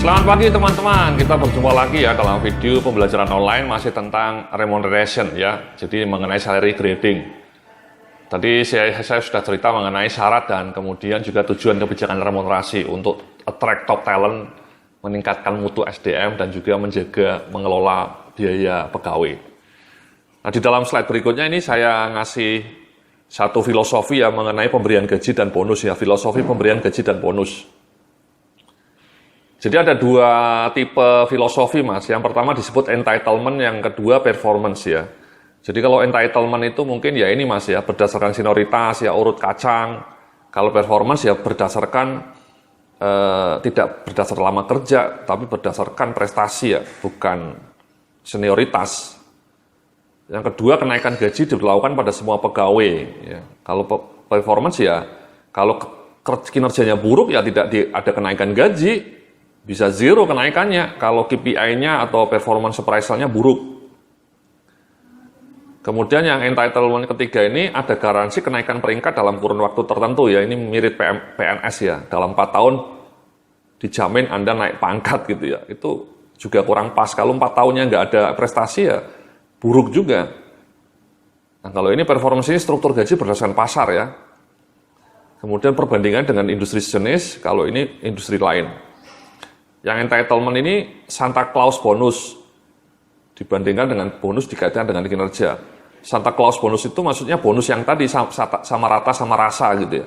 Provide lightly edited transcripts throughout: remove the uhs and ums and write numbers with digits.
Selamat pagi teman-teman, kita berjumpa lagi ya dalam video pembelajaran online masih tentang remuneration ya. Jadi mengenai salary grading. Tadi saya sudah cerita mengenai syarat dan kemudian juga tujuan kebijakan remunerasi untuk attract top talent, meningkatkan mutu SDM dan juga menjaga mengelola biaya pegawai. Nah di dalam slide berikutnya ini saya ngasih satu filosofi ya mengenai pemberian gaji dan bonus ya, filosofi pemberian gaji dan bonus. Jadi ada dua tipe filosofi mas, yang pertama disebut entitlement, yang kedua performance ya. Jadi kalau entitlement itu mungkin ya ini mas ya, berdasarkan senioritas ya urut kacang. Kalau performance ya berdasarkan, tidak berdasarkan lama kerja, tapi berdasarkan prestasi ya, bukan senioritas. Yang kedua kenaikan gaji dilakukan pada semua pegawai. Ya. Kalau performance ya, kalau kinerjanya buruk ya tidak ada kenaikan gaji. Bisa zero kenaikannya kalau KPI-nya atau performance appraisal-nya buruk. Kemudian yang entitlement ketiga ini ada garansi kenaikan peringkat dalam kurun waktu tertentu ya. Ini mirip PNS ya. Dalam 4 tahun dijamin Anda naik pangkat gitu ya. Itu juga kurang pas. Kalau 4 tahunnya nggak ada prestasi ya buruk juga. Nah kalau ini performance ini struktur gaji berdasarkan pasar ya. Kemudian perbandingan dengan industri sejenis, kalau ini industri lain. Yang entitlement ini Santa Claus bonus dibandingkan dengan bonus dikaitkan dengan kinerja. Santa Claus bonus itu maksudnya bonus yang tadi sama rata sama rasa gitu ya.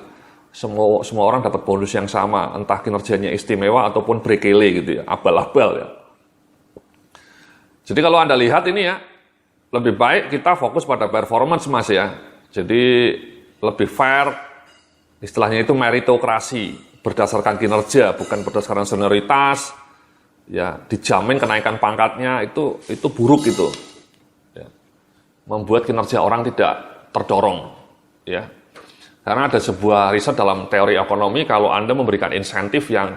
Semua orang dapat bonus yang sama, entah kinerjanya istimewa ataupun brekele gitu ya, abal-abal ya. Jadi kalau Anda lihat ini ya, lebih baik kita fokus pada performance mas ya. Jadi lebih fair, istilahnya itu meritokrasi. Berdasarkan kinerja, bukan berdasarkan senioritas, ya dijamin kenaikan pangkatnya itu buruk itu, ya. Membuat kinerja orang tidak terdorong, ya. Karena ada sebuah riset dalam teori ekonomi, kalau Anda memberikan insentif yang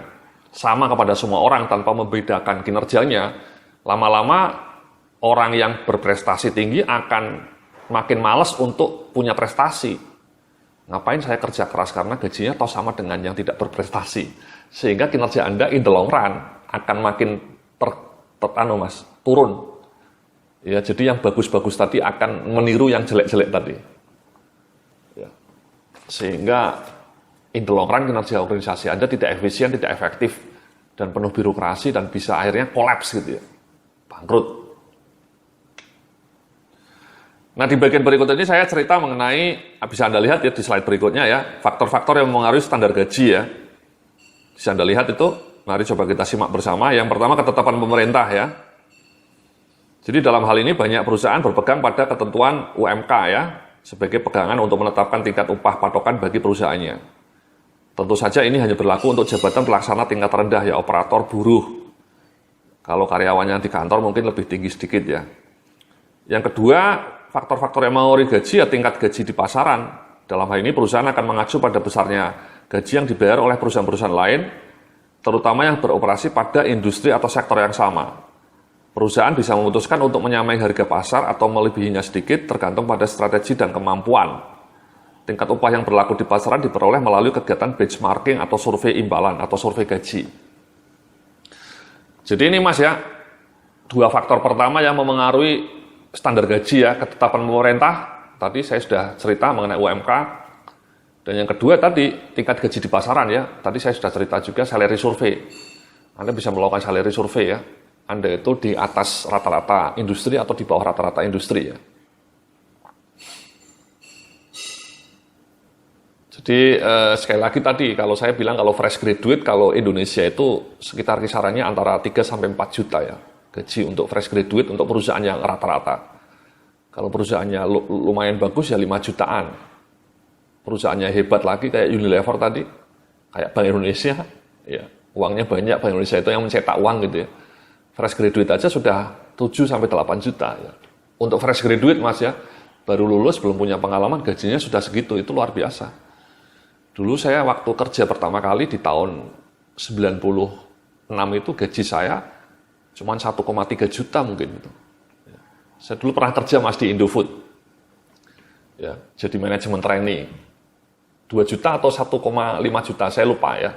sama kepada semua orang tanpa membedakan kinerjanya, lama-lama orang yang berprestasi tinggi akan makin malas untuk punya prestasi. Ngapain saya kerja keras karena gajinya toh sama dengan yang tidak berprestasi. Sehingga kinerja Anda in the long run akan makin turun. Ya, jadi yang bagus-bagus tadi akan meniru yang jelek-jelek tadi. Ya. Sehingga in the long run kinerja organisasi Anda tidak efisien, tidak efektif, dan penuh birokrasi dan bisa akhirnya kolaps gitu ya. Bangkrut. Nah di bagian berikut ini saya cerita mengenai, bisa Anda lihat ya di slide berikutnya ya, faktor-faktor yang mempengaruhi standar gaji ya. Bisa Anda lihat itu, mari coba kita simak bersama. Yang pertama ketetapan pemerintah ya. Jadi dalam hal ini banyak perusahaan berpegang pada ketentuan UMK ya, sebagai pegangan untuk menetapkan tingkat upah patokan bagi perusahaannya. Tentu saja ini hanya berlaku untuk jabatan pelaksana tingkat rendah ya, operator buruh. Kalau karyawannya di kantor mungkin lebih tinggi sedikit ya. Yang kedua, faktor-faktor yang mempengaruhi gaji ya tingkat gaji di pasaran. Dalam hal ini perusahaan akan mengacu pada besarnya gaji yang dibayar oleh perusahaan-perusahaan lain, terutama yang beroperasi pada industri atau sektor yang sama. Perusahaan bisa memutuskan untuk menyamai harga pasar atau melebihinya sedikit tergantung pada strategi dan kemampuan. Tingkat upah yang berlaku di pasaran diperoleh melalui kegiatan benchmarking atau survei imbalan atau survei gaji. Jadi ini mas ya, dua faktor pertama yang memengaruhi standar gaji ya, ketetapan pemerintah, tadi saya sudah cerita mengenai UMK, dan yang kedua tadi, tingkat gaji di pasaran ya, tadi saya sudah cerita juga salary survei. Anda bisa melakukan salary survei ya, Anda itu di atas rata-rata industri atau di bawah rata-rata industri ya. Jadi sekali lagi tadi, kalau saya bilang kalau fresh graduate, kalau Indonesia itu sekitar kisarannya antara 3-4 juta ya. Gaji untuk fresh graduate untuk perusahaan yang rata-rata. Kalau perusahaannya lumayan bagus ya 5 jutaan. Perusahaannya hebat lagi kayak Unilever tadi, kayak Bank Indonesia, ya uangnya banyak, Bank Indonesia itu yang mencetak uang gitu ya. Fresh graduate aja sudah 7-8 juta ya. Untuk fresh graduate mas ya, baru lulus belum punya pengalaman gajinya sudah segitu, itu luar biasa. Dulu saya waktu kerja pertama kali di tahun 96 itu gaji saya cuma 1,3 juta mungkin itu. Saya dulu pernah kerja mas di Indofood, ya, jadi manajemen trainee. 2 juta atau 1,5 juta, saya lupa ya.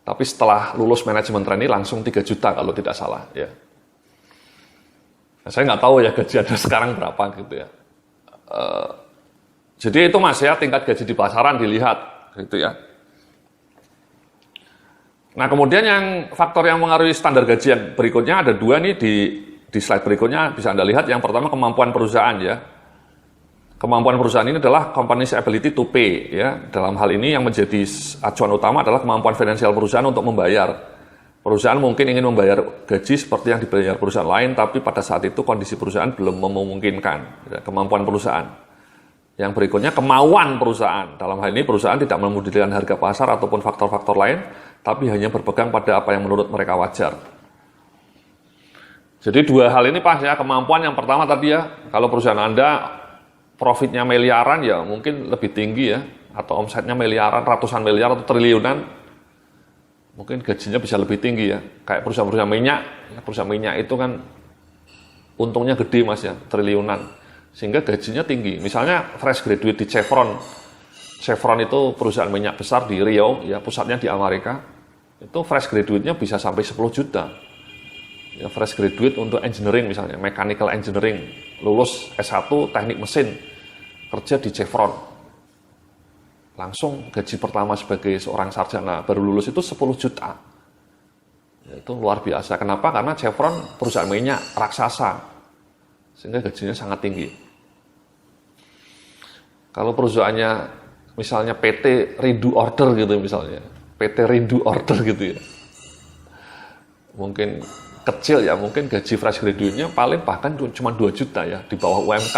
Tapi setelah lulus manajemen trainee langsung 3 juta kalau tidak salah. Ya. Nah, saya nggak tahu ya gaji Anda sekarang berapa gitu ya. Jadi itu Mas ya, tingkat gaji di pasaran dilihat gitu ya. Nah kemudian faktor yang mengaruhi standar gaji yang berikutnya ada 2 nih di slide berikutnya bisa Anda lihat. Yang pertama kemampuan perusahaan ya. Kemampuan perusahaan ini adalah company's ability to pay ya. Dalam hal ini yang menjadi acuan utama adalah kemampuan finansial perusahaan untuk membayar. Perusahaan mungkin ingin membayar gaji seperti yang dibayar perusahaan lain, tapi pada saat itu kondisi perusahaan belum memungkinkan ya, kemampuan perusahaan. Yang berikutnya kemauan perusahaan. Dalam hal ini perusahaan tidak memedulikan harga pasar ataupun faktor-faktor lain, tapi hanya berpegang pada apa yang menurut mereka wajar. Jadi 2 hal ini Pak ya, kemampuan yang pertama tadi ya, kalau perusahaan Anda profitnya miliaran ya mungkin lebih tinggi ya, atau omsetnya miliaran, ratusan miliar atau triliunan, mungkin gajinya bisa lebih tinggi ya. Kayak perusahaan-perusahaan minyak, perusahaan minyak itu kan untungnya gede Mas ya, triliunan, sehingga gajinya tinggi. Misalnya fresh graduate di Chevron itu perusahaan minyak besar di Riau ya, pusatnya di Amerika, itu fresh graduate-nya bisa sampai 10 juta. Ya, fresh graduate untuk engineering misalnya, mechanical engineering, lulus S1 teknik mesin, kerja di Chevron. Langsung gaji pertama sebagai seorang sarjana baru lulus itu 10 juta. Ya, itu luar biasa. Kenapa? Karena Chevron perusahaan minyak raksasa, sehingga gajinya sangat tinggi. Kalau perusahaannya misalnya PT Rindu Order gitu misalnya, PT Rindu Order gitu ya, mungkin kecil ya, mungkin gaji fresh graduate-nya paling bahkan cuma 2 juta ya, di bawah UMK.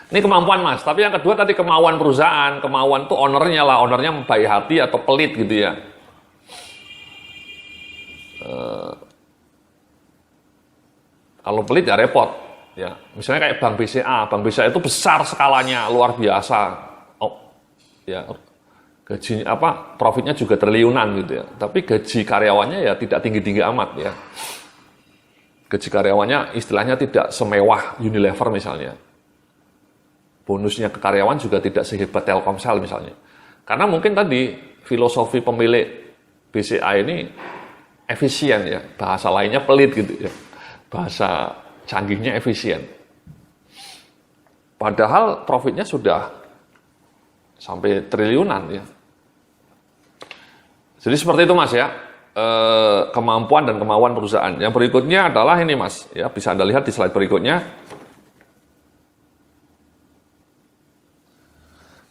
Ini kemampuan Mas, tapi yang kedua tadi kemauan perusahaan. Kemauan tuh ownernya lah, ownernya baik hati atau pelit gitu ya. Kalau pelit ya repot ya. Misalnya kayak Bank BCA itu besar skalanya, luar biasa. Oh, ya gajinya profitnya juga triliunan gitu ya. Tapi gaji karyawannya ya tidak tinggi-tinggi amat ya. Gaji karyawannya istilahnya tidak semewah Unilever misalnya. Bonusnya ke karyawan juga tidak sehebat Telkomsel misalnya. Karena mungkin tadi filosofi pemilik BCA ini efisien ya. Bahasa lainnya pelit gitu ya. Bahasa canggihnya efisien. Padahal profitnya sudah sampai triliunan ya. Jadi seperti itu Mas ya, kemampuan dan kemauan perusahaan. Yang berikutnya adalah ini Mas, ya bisa Anda lihat di slide berikutnya.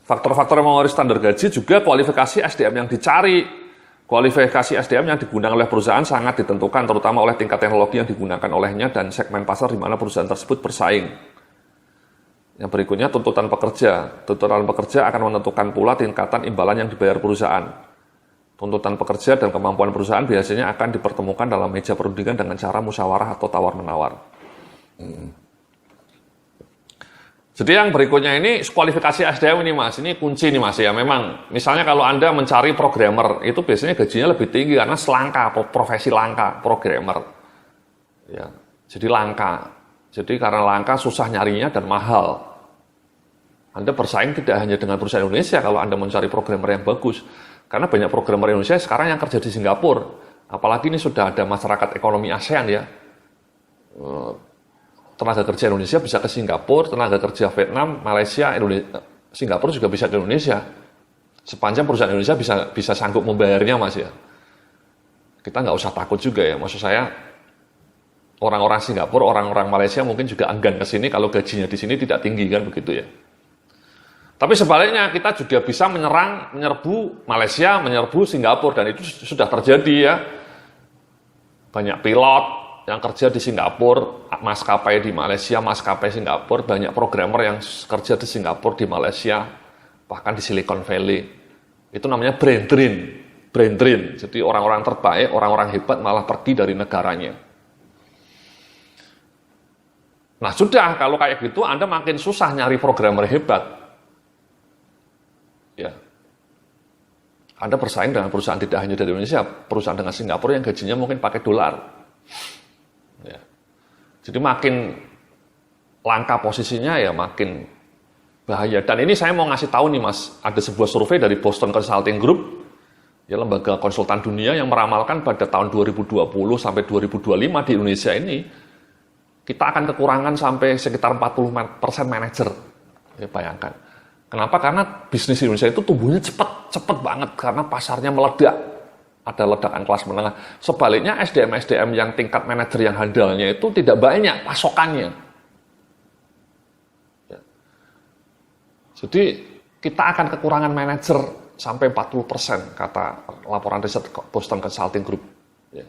Faktor-faktor yang mengaruhi standar gaji juga kualifikasi SDM yang dicari. Kualifikasi SDM yang digunakan oleh perusahaan sangat ditentukan terutama oleh tingkat teknologi yang digunakan olehnya dan segmen pasar di mana perusahaan tersebut bersaing. Yang berikutnya tuntutan pekerja. Tuntutan pekerja akan menentukan pula tingkatan imbalan yang dibayar perusahaan. Tuntutan pekerja dan kemampuan perusahaan biasanya akan dipertemukan dalam meja perundingan dengan cara musyawarah atau tawar-menawar. Jadi yang berikutnya ini kualifikasi SDM ini Mas, ini kunci nih Mas ya. Memang misalnya kalau Anda mencari programmer itu biasanya gajinya lebih tinggi karena selangka, profesi langka, programmer. Ya, jadi langka. Jadi karena langka susah nyarinya dan mahal. Anda bersaing tidak hanya dengan perusahaan Indonesia kalau Anda mencari programmer yang bagus. Karena banyak programmer Indonesia sekarang yang kerja di Singapura. Apalagi ini sudah ada masyarakat ekonomi ASEAN ya. Tenaga kerja Indonesia bisa ke Singapura, tenaga kerja Vietnam, Malaysia, Singapura juga bisa ke Indonesia. Sepanjang perusahaan Indonesia bisa sanggup membayarnya Mas ya. Kita nggak usah takut juga ya. Maksud saya orang-orang Singapura, orang-orang Malaysia mungkin juga enggan ke sini kalau gajinya di sini tidak tinggi kan begitu ya. Tapi sebaliknya kita juga bisa menyerbu Malaysia, menyerbu Singapura dan itu sudah terjadi ya. Banyak pilot yang kerja di Singapura, maskapai di Malaysia, maskapai Singapura, banyak programmer yang kerja di Singapura, di Malaysia, bahkan di Silicon Valley. Itu namanya brain drain. Jadi orang-orang terbaik, orang-orang hebat malah pergi dari negaranya. Nah sudah, kalau kayak gitu Anda makin susah nyari programmer hebat. Ya, Anda bersaing dengan perusahaan tidak hanya dari Indonesia, perusahaan dengan Singapura yang gajinya mungkin pakai dolar. Ya. Jadi makin langka posisinya ya makin bahaya. Dan ini saya mau ngasih tahu nih Mas, ada sebuah survei dari Boston Consulting Group ya lembaga konsultan dunia yang meramalkan pada tahun 2020 sampai 2025 di Indonesia ini kita akan kekurangan sampai sekitar 40% manajer. Ya, bayangkan. Kenapa? Karena bisnis Indonesia itu tumbuhnya cepat banget karena pasarnya meledak. Ada ledakan kelas menengah. Sebaliknya SDM yang tingkat manajer yang handalnya itu tidak banyak pasokannya. Ya. Jadi kita akan kekurangan manajer sampai 40% kata laporan riset Boston Consulting Group. Ya.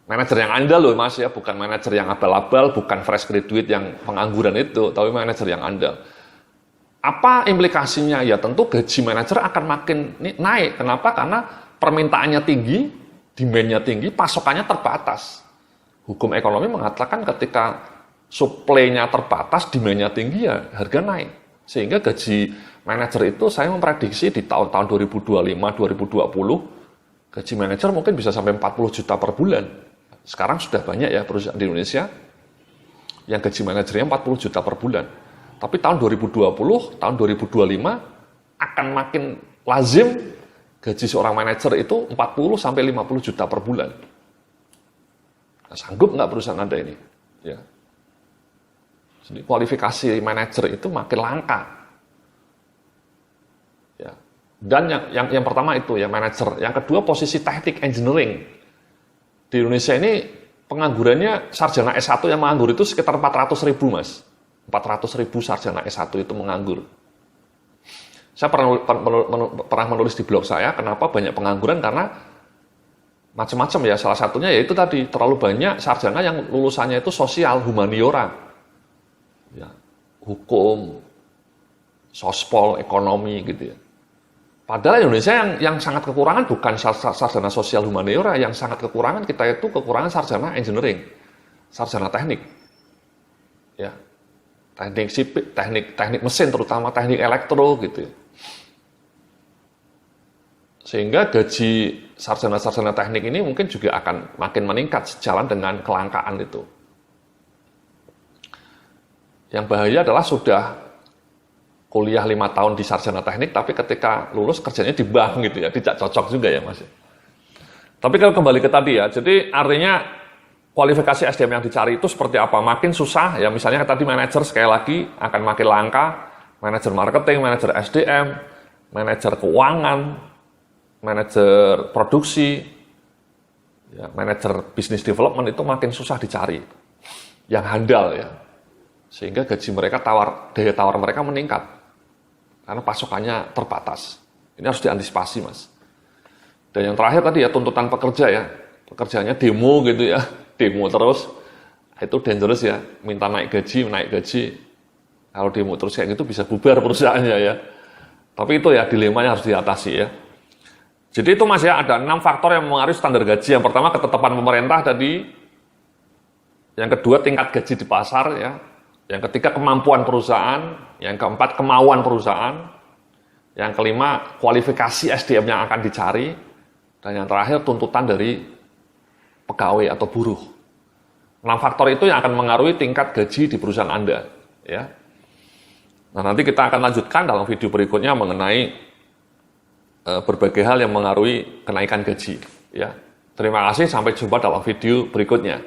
Manajer yang andal loh mas ya, bukan manajer yang abal-abal, bukan fresh graduate yang pengangguran itu, tapi manajer yang andal. Apa implikasinya? Ya tentu gaji manajer akan makin naik. Kenapa? Karena permintaannya tinggi, demand-nya tinggi, pasokannya terbatas. Hukum ekonomi mengatakan ketika supply-nya terbatas, demand-nya tinggi ya harga naik. Sehingga gaji manajer itu saya memprediksi di tahun-tahun 2025-2020 gaji manajer mungkin bisa sampai 40 juta per bulan. Sekarang sudah banyak ya perusahaan di Indonesia yang gaji manajernya 40 juta per bulan. Tapi tahun 2020, tahun 2025 akan makin lazim gaji seorang manajer itu 40 sampai 50 juta per bulan. Nah, sanggup nggak perusahaan Anda ini? Ya. Jadi kualifikasi manajer itu makin langka. Ya. Dan yang pertama itu ya manajer. Yang kedua posisi teknik engineering. Di Indonesia ini penganggurannya sarjana S1 yang menganggur itu sekitar 400.000 mas. 400.000 sarjana S1 itu menganggur. Saya pernah menulis di blog saya, kenapa banyak pengangguran, karena macam-macam ya, salah satunya yaitu tadi, terlalu banyak sarjana yang lulusannya itu sosial, humaniora. Ya, hukum, sospol, ekonomi gitu ya. Padahal Indonesia yang sangat kekurangan bukan sarjana sosial humaniora, yang sangat kekurangan kita itu kekurangan sarjana engineering, sarjana teknik. Ya. Teknik sipil, teknik mesin, terutama teknik elektro gitu ya. Sehingga gaji sarjana-sarjana teknik ini mungkin juga akan makin meningkat sejalan dengan kelangkaan itu. Yang bahaya adalah sudah kuliah 5 tahun di sarjana teknik, tapi ketika lulus kerjanya di bank gitu ya, tidak cocok juga ya mas. Tapi kalau kembali ke tadi ya, jadi artinya kualifikasi SDM yang dicari itu seperti apa? Makin susah, ya misalnya tadi manajer sekali lagi akan makin langka, manajer marketing, manajer SDM, manajer keuangan, manajer produksi, ya, manajer business development itu makin susah dicari, yang handal ya, sehingga gaji mereka daya tawar mereka meningkat, karena pasokannya terbatas. Ini harus diantisipasi mas. Dan yang terakhir tadi ya tuntutan pekerja ya, pekerjaannya demo gitu ya. Demo terus, itu dangerous ya, minta naik gaji, kalau demo terus kayak gitu bisa bubar perusahaannya ya. Tapi itu ya dilemanya harus diatasi ya. Jadi itu mas ya, ada 6 faktor yang mempengaruhi standar gaji. Yang pertama ketetapan pemerintah tadi, yang kedua tingkat gaji di pasar ya, yang ketiga kemampuan perusahaan, yang keempat kemauan perusahaan, yang kelima kualifikasi SDM yang akan dicari, dan yang terakhir tuntutan dari pegawai atau buruh. 6 faktor itu yang akan mengaruhi tingkat gaji di perusahaan Anda. Ya. Nah nanti kita akan lanjutkan dalam video berikutnya mengenai berbagai hal yang mengaruhi kenaikan gaji. Ya. Terima kasih, sampai jumpa dalam video berikutnya.